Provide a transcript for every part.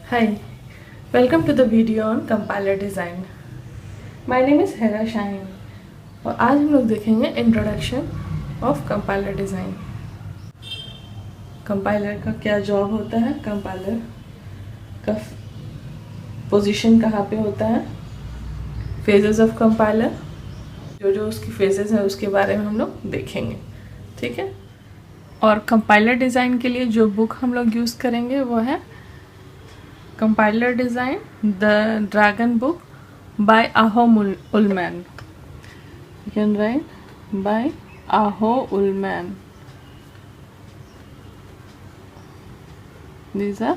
Hi, welcome to the video on compiler design. My name is Hera Shaheen और आज हम लोग देखेंगे introduction of compiler design. Compiler का क्या जॉब होता है, कंपाइलर का पोजीशन कहाँ पे होता है, फेजेस ऑफ कंपाइलर, जो उसकी फेजेस हैं उसके बारे में हम लोग देखेंगे। ठीक है, और कंपाइलर डिज़ाइन के लिए जो बुक हम लोग यूज़ करेंगे वो है Compiler Design, The Dragon Book by Aho Ullman. You can write by Aho Ullman. These are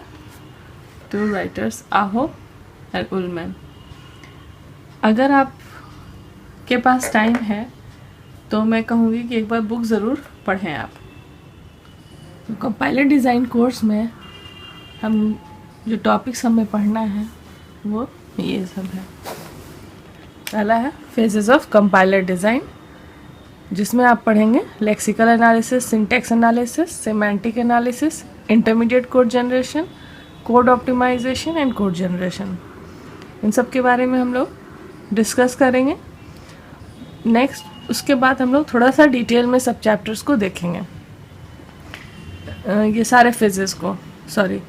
two writers, Aho and Ullman. अगर आप के पास टाइम है तो मैं कहूँगी कि एक बार बुक ज़रूर पढ़ें आप। तो कंपाइलर डिज़ाइन कोर्स में हम जो टॉपिक्स हमें पढ़ना है वो ये सब है। पहला है फेजेस ऑफ कंपाइलर डिज़ाइन, जिसमें आप पढ़ेंगे lexical analysis, syntax analysis, semantic analysis, intermediate code generation, code optimisation and code generation. इन सब के बारे में हम लोग डिस्कस करेंगे। नेक्स्ट उसके बाद हम लोग थोड़ा सा डिटेल में सब चैप्टर्स को देखेंगे, ये सारे फेजेस को, सॉरी,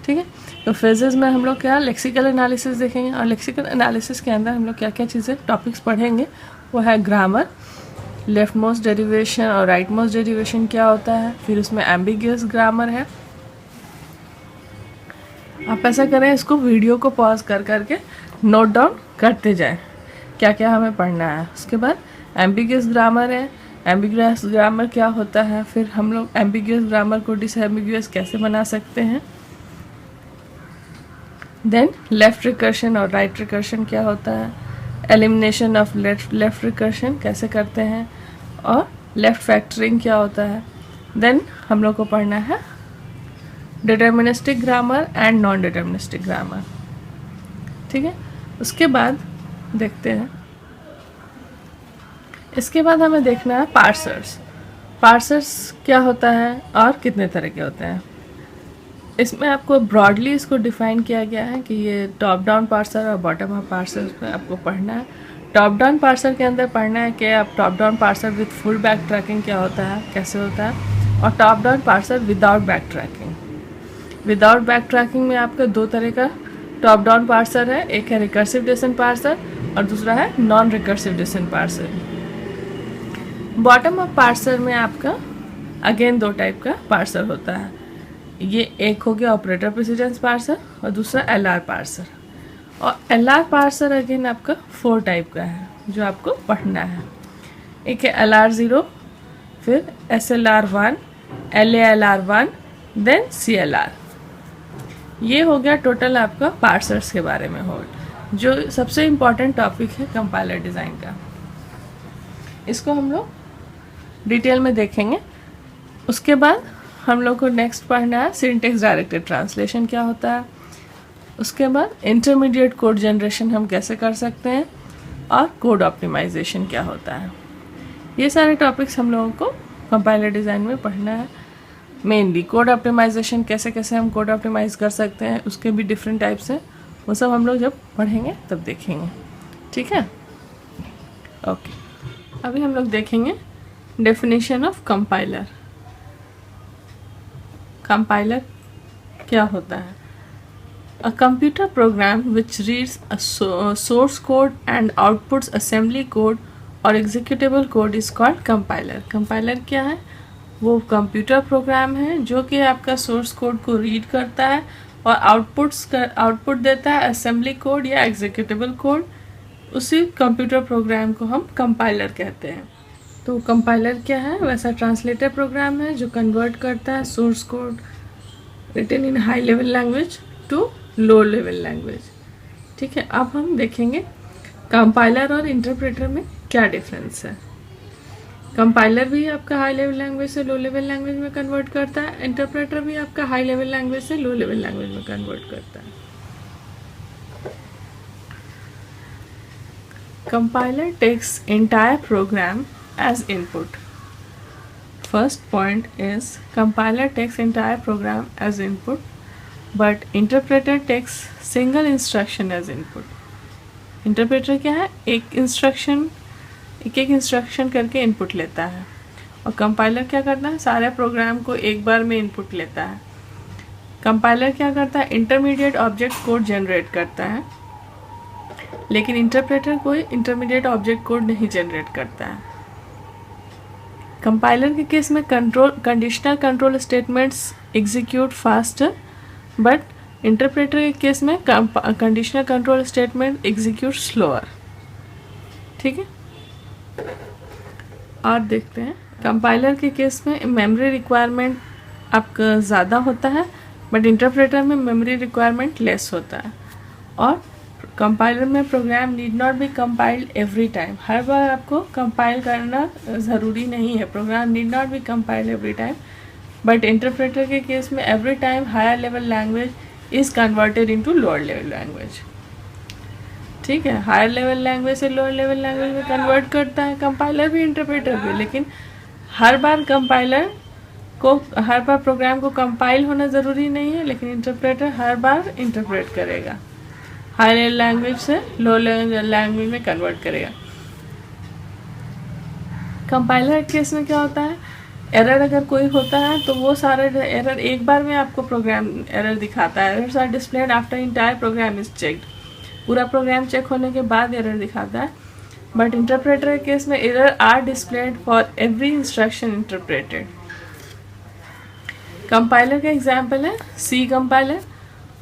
ठीक है। तो फेजेस में हम लोग क्या लेक्सिकल एनालिसिस देखेंगे, और लेक्सिकल एनालिसिस के अंदर हम लोग क्या क्या चीज़ें टॉपिक्स पढ़ेंगे वो है ग्रामर, लेफ्ट मोस्ट डेरिवेशन और राइट मोस्ट डेरिवेशन क्या होता है, फिर उसमें एम्बिगियस ग्रामर है। आप ऐसा करें, इसको वीडियो को पॉज कर करके नोट डाउन करते जाएं क्या क्या हमें पढ़ना है। उसके बाद एम्बिगियस ग्रामर है, एम्बिगियस ग्रामर क्या होता है, फिर हम लोग एम्बिगियस ग्रामर को डिसएम्बिगियस कैसे बना सकते हैं। देन लेफ़्ट रिकर्शन और राइट रिकर्शन क्या होता है, एलिमिनेशन ऑफ लेफ़्ट रिकर्शन कैसे करते हैं, और लेफ़्ट फैक्टरिंग क्या होता है। देन हम लोग को पढ़ना है deterministic grammar and non deterministic grammar. ठीक है, उसके बाद देखते हैं, इसके बाद हमें देखना है पार्सर्स। पार्सर्स क्या होता है और कितने तरह के होते हैं। इसमें आपको ब्रॉडली इसको डिफ़ाइन किया गया है कि ये टॉप डाउन पार्सर और बॉटम अप पार्सर में आपको पढ़ना है। टॉप डाउन पार्सर के अंदर पढ़ना है कि आप top down parser with full back tracking क्या होता है, कैसे होता है, और top down parser without back tracking. Without back tracking में आपका दो तरह का टॉप डाउन पार्सर है, एक है रिकर्सिव डिसेंट पार्सर और दूसरा है non recursive descent parser. Bottom up parser में आपका अगेन दो टाइप का पार्सर होता है, ये एक हो गया ऑपरेटर प्रेसिडेंस पार्सर और दूसरा एलआर पार्सर। और एलआर पार्सर अगेन आपका 4 टाइप का है जो आपको पढ़ना है। एक है LR0, फिर SLR1, LALR1, देन CLR। ये हो गया टोटल आपका पार्सर्स के बारे में हो, जो सबसे इम्पॉर्टेंट टॉपिक है कंपाइलर डिज़ाइन का। इसको हम लोग डिटेल में देखेंगे। उसके बाद हम लोग को नेक्स्ट पढ़ना है सिंटैक्स डायरेक्टेड ट्रांसलेशन क्या होता है। उसके बाद इंटरमीडिएट कोड जनरेशन हम कैसे कर सकते हैं, और कोड ऑप्टिमाइजेशन क्या होता है। ये सारे टॉपिक्स हम लोगों को कंपाइलर डिज़ाइन में पढ़ना है। मेनली कोड ऑप्टिमाइजेशन, कैसे कैसे हम कोड ऑप्टिमाइज कर सकते हैं, उसके भी डिफरेंट टाइप्स हैं, वो सब हम लोग जब पढ़ेंगे तब देखेंगे। ठीक है, ओके। अभी हम लोग देखेंगे डेफिनेशन ऑफ कंपाइलर। कंपाइलर क्या होता है। A computer program which reads a source code and outputs assembly code और executable code is called compiler. Compiler क्या है, वो कंप्यूटर प्रोग्राम है जो कि आपका सोर्स कोड को रीड करता है और आउटपुट देता है असेंबली कोड या एग्जीक्यूटेबल कोड। उसी कंप्यूटर प्रोग्राम को हम कंपाइलर कहते हैं। तो कंपाइलर क्या है, वैसा ट्रांसलेटर प्रोग्राम है जो कन्वर्ट करता है source code written in high level language to low level language. ठीक है, अब हम देखेंगे कंपाइलर और इंटरप्रेटर में क्या डिफरेंस है। कंपाइलर भी आपका हाई लेवल लैंग्वेज से लो लेवल लैंग्वेज में कन्वर्ट करता है, इंटरप्रेटर भी आपका हाई लेवल लैंग्वेज से लो लेवल लैंग्वेज में कन्वर्ट करता है। Compiler takes entire program as input. First point is compiler takes entire program as input but interpreter takes single instruction as input. Interpreter क्या है, एक एक इंस्ट्रक्शन करके input लेता है, और कंपाइलर क्या करता है, सारे प्रोग्राम को एक बार में इनपुट लेता है। कंपाइलर क्या करता है, इंटरमीडिएट ऑब्जेक्ट कोड जनरेट करता है, लेकिन इंटरप्रेटर कोई इंटरमीडिएट ऑब्जेक्ट कोड नहीं जनरेट करता है। कंपाइलर के केस में conditional control statements execute faster, but interpreter के केस में conditional control statement execute slower. ठीक है, और देखते हैं कंपाइलर के केस में मेमोरी रिक्वायरमेंट आपका ज़्यादा होता है, बट इंटरप्रेटर में मेमोरी रिक्वायरमेंट लेस होता है। और कंपाइलर में program need not be compiled every time, हर बार आपको कंपाइल करना ज़रूरी नहीं है, program need not be compiled every time. But interpreter के केस में every time higher level language is converted into lower level language. ठीक है, हायर लेवल लैंग्वेज से लोअर लेवल लैंग्वेज में कन्वर्ट करता है कंपाइलर भी इंटरप्रेटर भी, लेकिन हर बार प्रोग्राम को कंपाइल होना ज़रूरी नहीं है, लेकिन इंटरप्रेटर हर बार इंटरप्रेट करेगा, हाई लेवल लैंग्वेज से लो लेवल लैंग्वेज में कन्वर्ट करेगा। कंपाइलर केस में क्या होता है, एरर अगर कोई होता है तो वो सारे एरर एक बार में आपको प्रोग्राम एरर दिखाता है। Errors are displayed after entire program is checked, पूरा प्रोग्राम चेक होने के बाद एरर दिखाता है। बट इंटरप्रेटर के केस में error are displayed for every instruction interpreted. Compiler का एग्जाम्पल है सी कंपाइलर,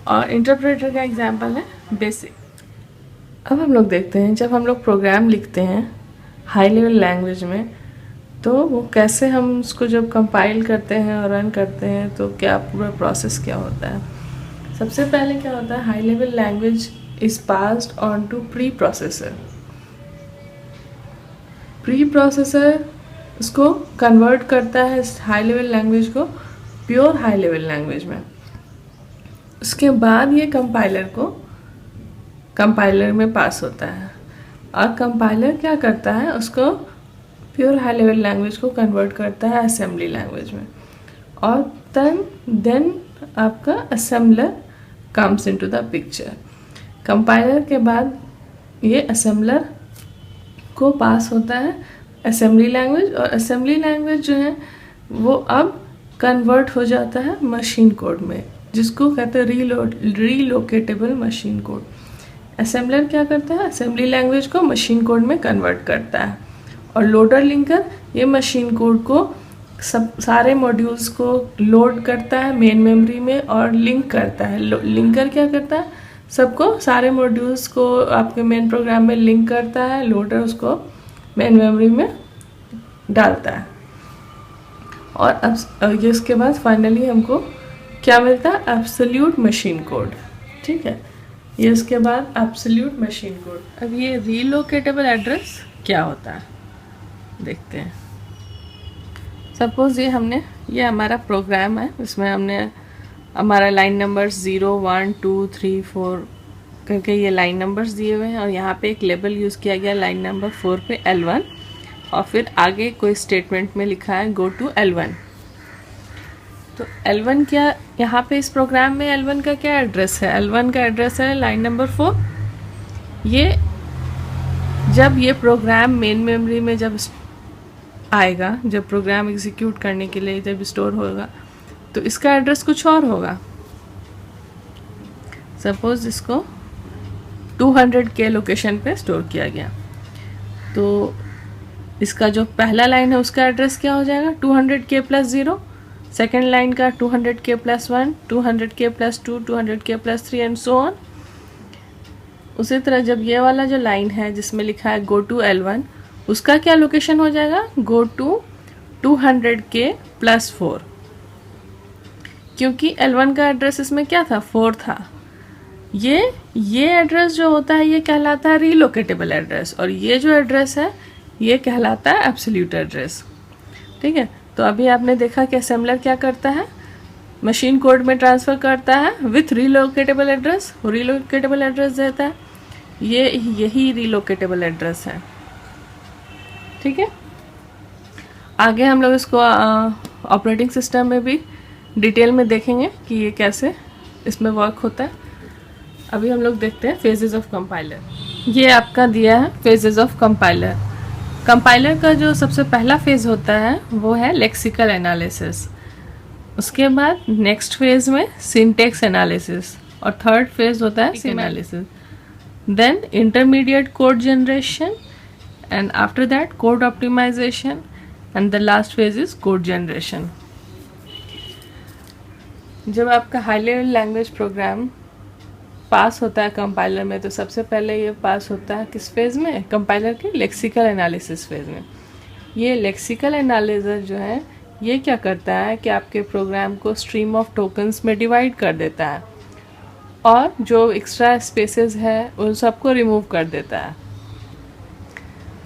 और इंटरप्रेटर का एग्जाम्पल है बेसिक। अब हम लोग देखते हैं जब हम लोग प्रोग्राम लिखते हैं हाई लेवल लैंग्वेज में, तो वो कैसे हम उसको जब कंपाइल करते हैं और रन करते हैं तो क्या पूरा प्रोसेस क्या होता है। सबसे पहले क्या होता है, high level language is passed on to preprocessor. Preprocessor उसको कन्वर्ट करता है हाई लेवल लैंग्वेज को प्योर हाई लेवल लैंग्वेज में। उसके बाद ये कंपाइलर में पास होता है, और कंपाइलर क्या करता है, उसको प्योर हाई लेवल लैंग्वेज को कन्वर्ट करता है असेंबली लैंग्वेज में, और देन आपका assembler comes into the picture. Compiler के बाद ये असेंबलर को पास होता है असेंबली लैंग्वेज, और असेंबली लैंग्वेज जो है वो अब कन्वर्ट हो जाता है मशीन कोड में, जिसको कहते हैं रीलोकेटेबल मशीन कोड। असेंबलर क्या करता है, असेंबली लैंग्वेज को मशीन कोड में कन्वर्ट करता है, और लोडर लिंकर ये मशीन कोड को सारे मॉड्यूल्स को लोड करता है मेन मेमोरी में और लिंक करता है। लिंकर क्या करता है, सबको सारे मॉड्यूल्स को आपके मेन प्रोग्राम में लिंक करता है, लोडर उसको मेन मेमोरी में डालता है। और अब ये उसके बाद फाइनली हमको क्या मिलता है, एब्सोल्यूट मशीन कोड। ठीक है, ये उसके बाद एब्सोल्यूट मशीन कोड। अब ये रीलोकेटेबल एड्रेस क्या होता है देखते हैं। सपोज ये हमारा प्रोग्राम है, इसमें हमने हमारा लाइन नंबर्स 0 1 2 3 4 करके ये लाइन नंबर्स दिए हुए हैं, और यहाँ पे एक लेबल यूज़ किया गया लाइन नंबर 4 पे L1, और फिर आगे कोई स्टेटमेंट में लिखा है गो टू L1। तो L1 क्या, यहाँ पे इस प्रोग्राम में L1 का क्या एड्रेस है, L1 का एड्रेस है लाइन नंबर 4। ये जब ये प्रोग्राम मेन मेमोरी में जब आएगा, जब प्रोग्राम एग्जीक्यूट करने के लिए जब स्टोर होगा, तो इसका एड्रेस कुछ और होगा। सपोज इसको 200K लोकेशन पे स्टोर किया गया, तो इसका जो पहला लाइन है उसका एड्रेस क्या हो जाएगा, 200K + 0। सेकेंड लाइन का 200K + 1, 200K + 2, 200K + 3 and so on. उसी तरह जब ये वाला जो लाइन है जिसमें लिखा है गो टू L1, उसका क्या लोकेशन हो जाएगा, गो टू 200K + 4, क्योंकि L1 का एड्रेस इसमें क्या था, 4 था। ये एड्रेस जो होता है ये कहलाता है रीलोकेटेबल एड्रेस, और ये जो एड्रेस है ये कहलाता है एब्सोल्यूट एड्रेस। ठीक है, तो अभी आपने देखा कि असेंबलर क्या करता है, मशीन कोड में ट्रांसफ़र करता है with relocatable address, relocatable address देता है, यही रीलोकेटेबल एड्रेस है। ठीक है, आगे हम लोग इसको ऑपरेटिंग सिस्टम में भी डिटेल में देखेंगे कि ये कैसे इसमें वर्क होता है। अभी हम लोग देखते हैं फेजेस ऑफ कंपाइलर। ये आपका दिया है फेजेस ऑफ कंपाइलर। कंपाइलर का जो सबसे पहला फेज होता है वो है लेक्सिकल एनालिसिस। उसके बाद नेक्स्ट फेज में सिंटेक्स एनालिसिस और थर्ड फेज होता है analysis, then intermediate code generation and after that code optimization and the last phase is code generation। जब आपका हाई लेवल लैंग्वेज प्रोग्राम पास होता है कंपाइलर में तो सबसे पहले ये पास होता है किस फेज में, कंपाइलर के लेक्सिकल एनालिसिस फेज में। ये लेक्सिकल एनालिसिस जो है ये क्या करता है कि आपके प्रोग्राम को स्ट्रीम ऑफ टोकन्स में डिवाइड कर देता है और जो एक्स्ट्रा स्पेसेस है उन सबको रिमूव कर देता है।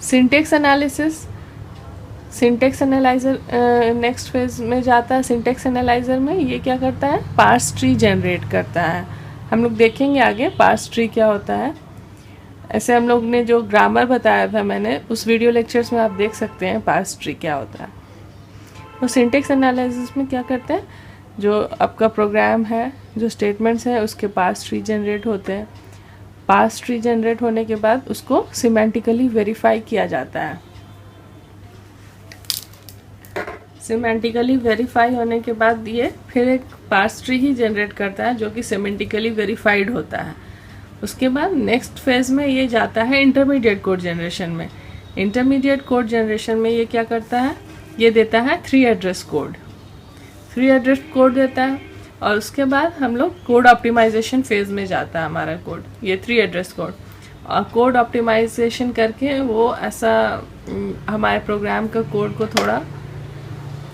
Syntax analysis, syntax analyser next phase में जाता है। सिंटेक्स एनालाइजर में ये क्या करता है, पार्स ट्री जनरेट करता है। हम लोग देखेंगे आगे पार्स ट्री क्या होता है। ऐसे हम लोग ने जो ग्रामर बताया था मैंने उस वीडियो लेक्चर्स में आप देख सकते हैं पार्स ट्री क्या होता है। तो सिंटेक्स एनालिसिस में क्या करते हैं, जो आपका प्रोग्राम है जो स्टेटमेंट्स हैं उसके पार्स ट्री जनरेट होते हैं। पार्स ट्री जनरेट होने के बाद उसको सिमेंटिकली वेरीफाई किया जाता है। सिमेंटिकली वेरीफाई होने के बाद ये फिर एक पार्स ट्री ही जनरेट करता है जो कि सिमेंटिकली वेरीफाइड होता है। उसके बाद नेक्स्ट फेज में ये जाता है इंटरमीडिएट कोड जनरेशन में। इंटरमीडिएट कोड जनरेशन में ये क्या करता है, ये देता है 3 एड्रेस कोड, 3 एड्रेस कोड देता है। और उसके बाद हम लोग कोड ऑप्टिमाइजेशन फेज में जाता है हमारा कोड, ये 3 एड्रेस कोड। और कोड ऑप्टिमाइजेशन करके वो ऐसा हमारे प्रोग्राम का कोड को थोड़ा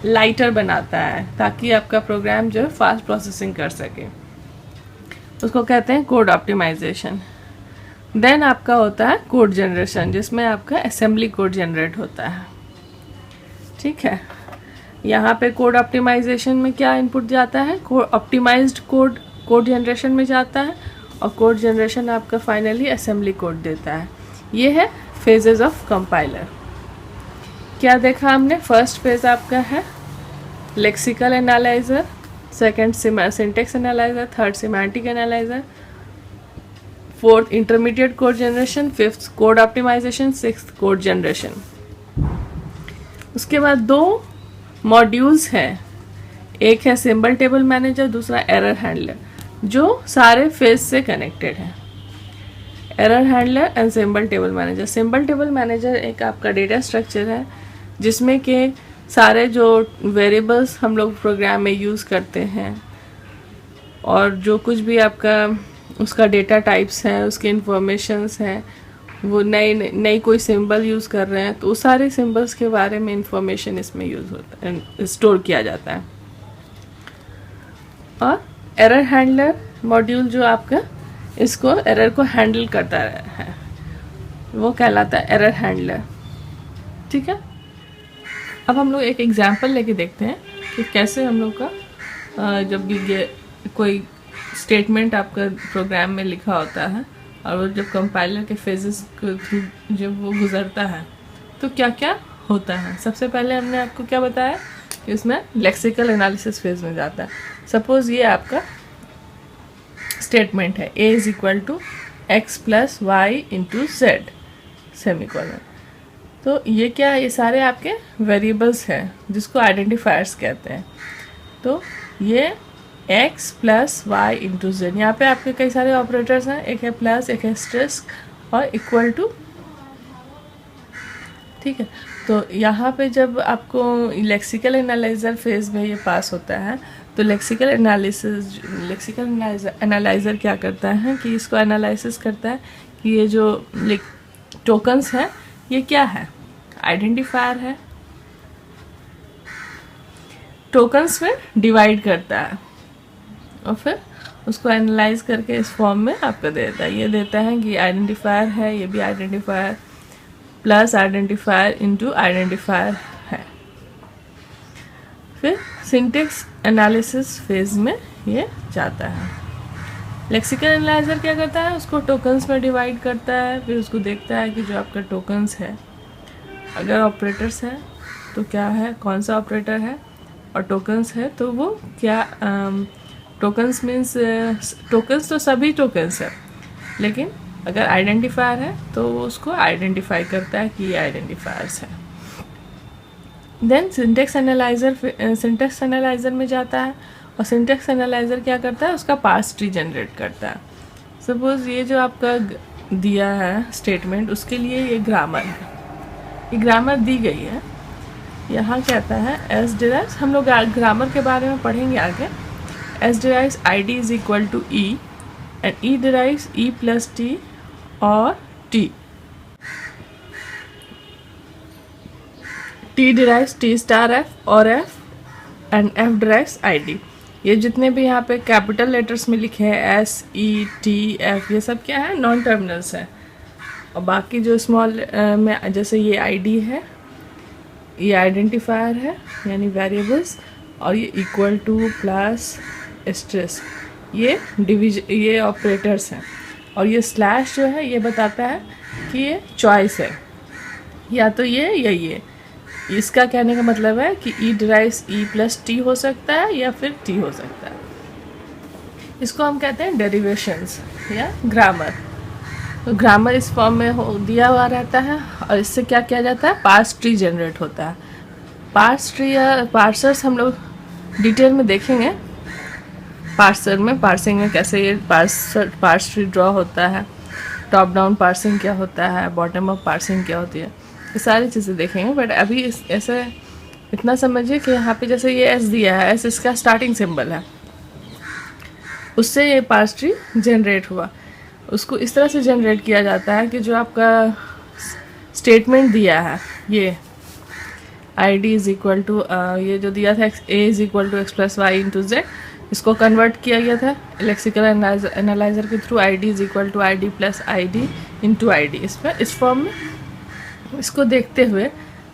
लाइटर बनाता है ताकि आपका प्रोग्राम जो है फास्ट प्रोसेसिंग कर सके, उसको कहते हैं कोड ऑप्टिमाइजेशन। देन आपका होता है कोड जनरेशन जिसमें आपका असेंबली कोड जनरेट होता है। ठीक है, यहाँ पे कोड ऑप्टिमाइजेशन में क्या इनपुट जाता है, ऑप्टिमाइज्ड कोड जनरेशन में जाता है और कोड जनरेशन आपका फाइनली असेंबली कोड देता है। ये है फेजेस ऑफ कंपाइलर। क्या देखा हमने, फर्स्ट फेज आपका है lexical analyser, second syntax analyser, third semantic analyser, fourth intermediate code generation, fifth code optimisation, sixth code generation. उसके बाद 2 मॉड्यूल्स हैं, एक है सिंबल टेबल मैनेजर, दूसरा एरर हैंडलर, जो सारे फेज से कनेक्टेड है। Error handler and symbol table manager. Symbol table manager एक आपका डेटा स्ट्रक्चर है जिसमें के सारे जो वेरिएबल्स हम लोग प्रोग्राम में यूज़ करते हैं और जो कुछ भी आपका उसका डेटा टाइप्स हैं, उसके इंफॉर्मेशंस हैं, वो नई कोई सिंबल यूज़ कर रहे हैं तो उस सारे सिंबल्स के बारे में इंफॉर्मेशन इसमें यूज़ होता है, स्टोर किया जाता है। और एरर हैंडलर मॉड्यूल जो आपका इसको एरर को हैंडल करता है वो कहलाता है एरर हैंडलर। ठीक है, अब हम लोग एक एग्जांपल लेके देखते हैं कि कैसे हम लोग का जब भी कोई स्टेटमेंट आपका प्रोग्राम में लिखा होता है और वो जब कंपाइलर के फेजेस के थ्रू जब वो गुजरता है तो क्या क्या होता है। सबसे पहले हमने आपको क्या बताया कि उसमें लेक्सिकल एनालिसिस फेज में जाता है। सपोज ये आपका स्टेटमेंट है a is equal to x plus Y into z semicolon. तो ये क्या है, ये सारे आपके वेरिएबल्स हैं जिसको आइडेंटिफायर्स कहते हैं। तो ये x plus Y into z, यहाँ पे आपके कई सारे ऑपरेटर्स हैं, एक है प्लस, एक है एस्टेरिस्क और इक्वल टू। ठीक है, तो यहाँ पे जब आपको लेक्सिकल एनालाइजर फेज में ये पास होता है तो लेक्सिकल एनालाइजर क्या करता है कि इसको एनालिसिस करता है कि ये जो टोकन्स हैं ये क्या है, आइडेंटिफायर है, टोकन्स में डिवाइड करता है और फिर उसको एनालाइज करके इस फॉर्म में आपको देता है। ये देता है कि आइडेंटिफायर है, ये भी identifier plus identifier into identifier है। फिर सिंटेक्स एनालिसिस फेज में ये जाता है। लेक्सिकल एनालाइजर क्या करता है, उसको टोकन्स में डिवाइड करता है, फिर उसको देखता है कि जो आपका टोकन्स है अगर ऑपरेटर्स है तो क्या है, कौन सा ऑपरेटर है, और टोकन्स है तो वो क्या टोकन्स मीन्स टोकन्स तो सभी टोकन्स है, लेकिन अगर आइडेंटिफायर है तो वो उसको आइडेंटिफाई करता है कि ये आइडेंटिफायर्स है। देन सिंटेक्स एनालाइजर में जाता है, और सिंटेक्स एनालाइजर क्या करता है, उसका पार्स ट्री जनरेट करता है। सपोज ये जो आपका दिया है स्टेटमेंट, उसके लिए ये ग्रामर है, ये ग्रामर दी गई है। यहाँ कहता है एस डिराइव्स, हम लोग ग्रामर के बारे में पढ़ेंगे आगे। S derives I D is equal to E and E derives E plus T और T. T derives T star F और F and F derives I D. ये जितने भी यहाँ पे कैपिटल लेटर्स में लिखे हैं एस ई टी एफ, ये सब क्या है, नॉन टर्मिनल्स है। और बाकी जो स्मॉल में जैसे ये आईडी है, ये आइडेंटिफायर है यानी वेरिएबल्स, और ये इक्वल टू प्लस स्ट्रेस ये ऑपरेटर्स हैं। और ये स्लैश जो है ये बताता है कि ये चॉइस है, या तो ये या ये। इसका कहने का मतलब है कि ई डिराइव्स ई प्लस टी हो सकता है या फिर टी हो सकता है। इसको हम कहते हैं डेरिवेशंस या ग्रामर। तो ग्रामर इस फॉर्म में दिया हुआ रहता है, और इससे क्या किया जाता है, पार्स ट्री जनरेट होता है। पार्स ट्री या पार्सर्स हम लोग डिटेल में देखेंगे। पार्सिंग में कैसे ये पार्स ट्री ड्रॉ होता है, टॉप डाउन पार्सिंग क्या होता है, बॉटम अप पार्सिंग क्या होती है, ये सारी चीज़ें देखेंगे। बट अभी ऐसे इतना समझिए कि यहाँ पे जैसे ये एस दिया है, एस इसका स्टार्टिंग सिंबल है, उससे ये पार्स ट्री जनरेट हुआ। उसको इस तरह से जनरेट किया जाता है कि जो आपका स्टेटमेंट दिया है, ये I D is equal to, ये जो दिया था A is equal to x plus Y into Z, इसको कन्वर्ट किया गया था लेक्सिकल एनालाइजर के थ्रू। I D is equal to I D plus I D into I D, इस फॉर्म में। इसको देखते हुए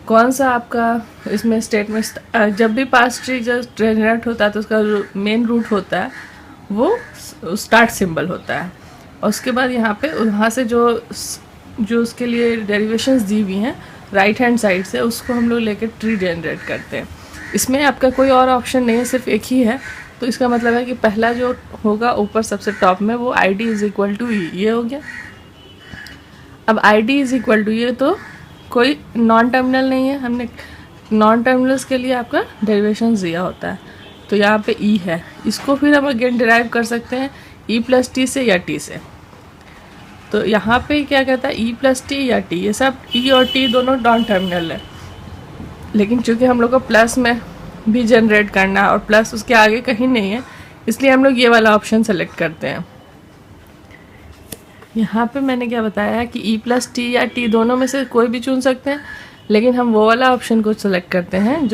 कौन सा आपका इसमें स्टेटमेंट, जब भी पार्स ट्री जब जनरेट होता है तो उसका मेन रूट होता है वो स्टार्ट सिंबल होता है। और उसके बाद यहाँ पे वहाँ से जो उसके लिए डेरिवेशंस दी हुई हैं राइट हैंड साइड से, उसको हम लोग लेकर ट्री जनरेट करते हैं। इसमें आपका कोई और ऑप्शन नहीं है, सिर्फ एक ही है। तो इसका मतलब है कि पहला जो होगा ऊपर सबसे टॉप में, वो I D is equal to E, ये हो गया। अब I D is equal to, ये तो कोई नॉन टर्मिनल नहीं है, हमने नॉन टर्मिनल्स के लिए आपका डेरिवेशन दिया होता है। तो यहाँ पे ई है, इसको फिर हम अगेन डिराइव कर सकते हैं ई प्लस टी से या टी से। तो यहाँ पे क्या कहता है, ई प्लस टी या टी, ये सब ई और टी दोनों नॉन टर्मिनल है। लेकिन चूंकि हम लोग को प्लस में भी जनरेट करना है और प्लस उसके आगे कहीं नहीं है, इसलिए हम लोग ये वाला ऑप्शन सेलेक्ट करते हैं। यहाँ पे मैंने क्या बताया है कि ई प्लस टी या टी दोनों में से कोई भी चुन सकते हैं, लेकिन हम वो वाला ऑप्शन को सेलेक्ट करते हैं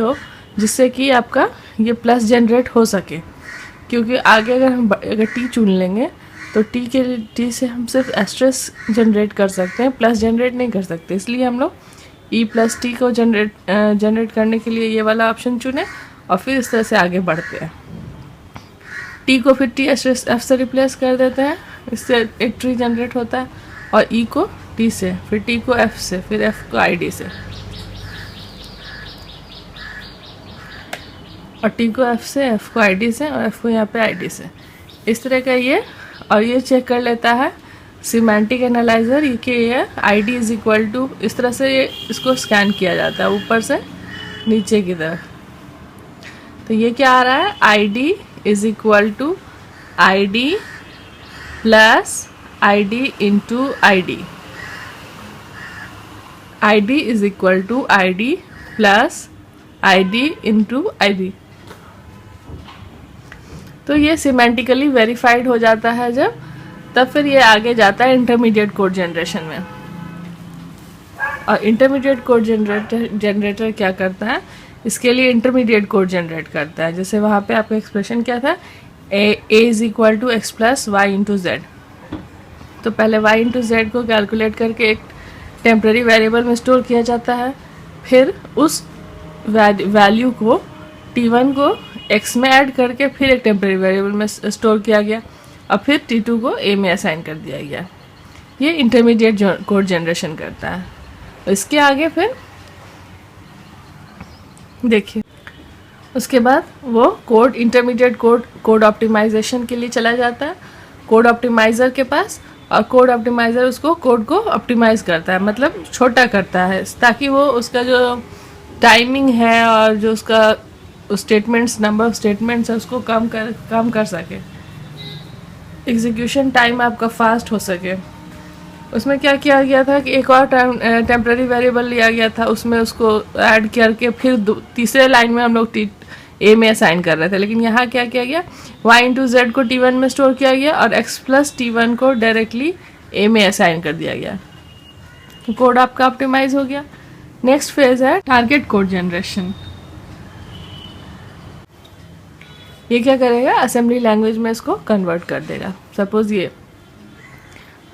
जिससे कि आपका ये प्लस जनरेट हो सके। क्योंकि आगे अगर टी चुन लेंगे तो टी से हम सिर्फ एस्ट्रेस जनरेट कर सकते हैं, प्लस जनरेट नहीं कर सकते। इसलिए हम लोग ई प्लस टी को जनरेट करने के लिए ये वाला ऑप्शन चुने और फिर इस तरह से आगे बढ़ते हैं। टी को फिर टी एस्ट्रेस एफ से रिप्लेस कर देते हैं, इससे एक ट्री जनरेट होता है। और ई को टी से, फिर टी को एफ से, फिर एफ को आई डी से, और टी को एफ से, एफ को आई डी से, और एफ को यहाँ पे आई डी से। इस तरह का ये, और ये चेक कर लेता है सिमेंटिक एनालाइजर कि ये I D is equal to, इस तरह से ये इसको स्कैन किया जाता है ऊपर से नीचे की तरफ। तो ये क्या आ रहा है, I D is equal to I D plus I D into I D. I D is equal to I D plus I D into I D. तो ये सिमेंटिकली वेरीफाइड हो जाता है जब, तब फिर ये आगे जाता है इंटरमीडिएट कोड जनरेशन में। और इंटरमीडिएट कोड जनरेटर क्या करता है, इसके लिए इंटरमीडिएट कोड जनरेट करता है। जैसे वहाँ पे आपका एक्सप्रेशन क्या था, A is equal to x plus Y into Z. तो पहले वाई इंटू जेड को कैलकुलेट करके एक टेम्प्रेरी वेरिएबल में स्टोर किया जाता है, फिर उस वैल्यू को t1 को x में ऐड करके फिर एक टेम्प्रेरी वेरिएबल में स्टोर किया गया, और फिर t2 को a में असाइन कर दिया गया। ये इंटरमीडिएट कोड जनरेशन करता है। इसके आगे फिर देखिए, उसके बाद वो कोड इंटरमीडिएट कोड ऑप्टिमाइजेशन के लिए चला जाता है कोड ऑप्टिमाइज़र के पास, और कोड ऑप्टिमाइज़र उसको कोड को ऑप्टिमाइज़ करता है, मतलब छोटा करता है, ताकि वो उसका जो टाइमिंग है और जो उसका स्टेटमेंट्स नंबर ऑफ स्टेटमेंट्स है उसको कम कर सके, एग्जीक्यूशन टाइम आपका फास्ट हो सके। उसमें क्या किया गया था कि एक और टेम्प्रेरी वेरिएबल लिया गया था, उसमें उसको ऐड करके फिर तीसरे लाइन में हम लोग ए में असाइन कर रहे थे, लेकिन यहाँ क्या किया गया, y इंटू जेड को t1 में स्टोर किया गया और x प्लस t1 को डायरेक्टली a में असाइन कर दिया गया। कोड आपका ऑप्टिमाइज हो गया। नेक्स्ट फेज है टारगेट कोड जनरेशन। ये क्या करेगा, असेंबली लैंग्वेज में इसको कन्वर्ट कर देगा। सपोज ये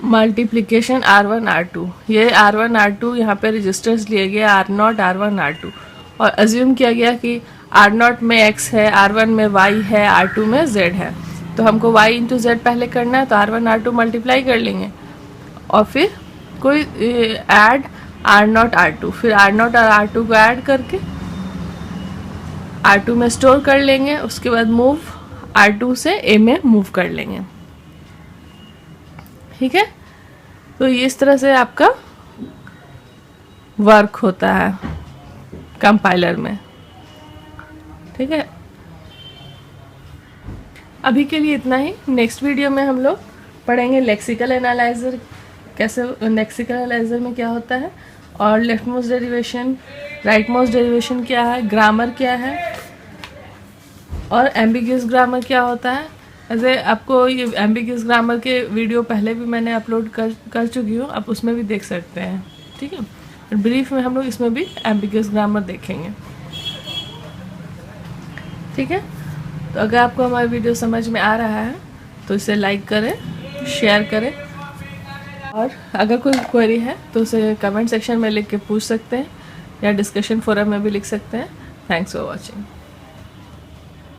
मल्टीप्लिकेशन R1 R2, ये R1 R2 यहाँ पे रजिस्टर्स लिए गए R0 R1 R2, और अज्यूम किया गया कि R0 में x है, R1 में y है, R2 में z है, तो हमको y इंटू z पहले करना है, तो R1 R2 मल्टीप्लाई कर लेंगे और फिर कोई ऐड R0 R2, फिर R0 और R2 को ऐड करके R2 में स्टोर कर लेंगे, उसके बाद मूव R2 से A में मूव कर लेंगे। ठीक है, तो ये इस तरह से आपका वर्क होता है कंपाइलर में। ठीक है, अभी के लिए इतना ही। नेक्स्ट वीडियो में हम लोग पढ़ेंगे लेक्सिकल एनालाइजर, कैसे लेक्सिकल एनालाइजर में क्या होता है, और left most derivation, right most derivation क्या है, ग्रामर क्या है, और एम्बिगियस ग्रामर क्या होता है। ऐसे आपको ये एम्बिगियस ग्रामर के वीडियो पहले भी मैंने अपलोड कर चुकी हूँ, आप उसमें भी देख सकते हैं। ठीक है, ब्रीफ में हम लोग इसमें भी एम्बिगियस ग्रामर देखेंगे। ठीक है, तो अगर आपको हमारा वीडियो समझ में आ रहा है तो इसे लाइक करें, शेयर करें, और अगर कोई क्वेरी है तो उसे कमेंट सेक्शन में लिख के पूछ सकते हैं या डिस्कशन फोरम में भी लिख सकते हैं। Thanks for watching.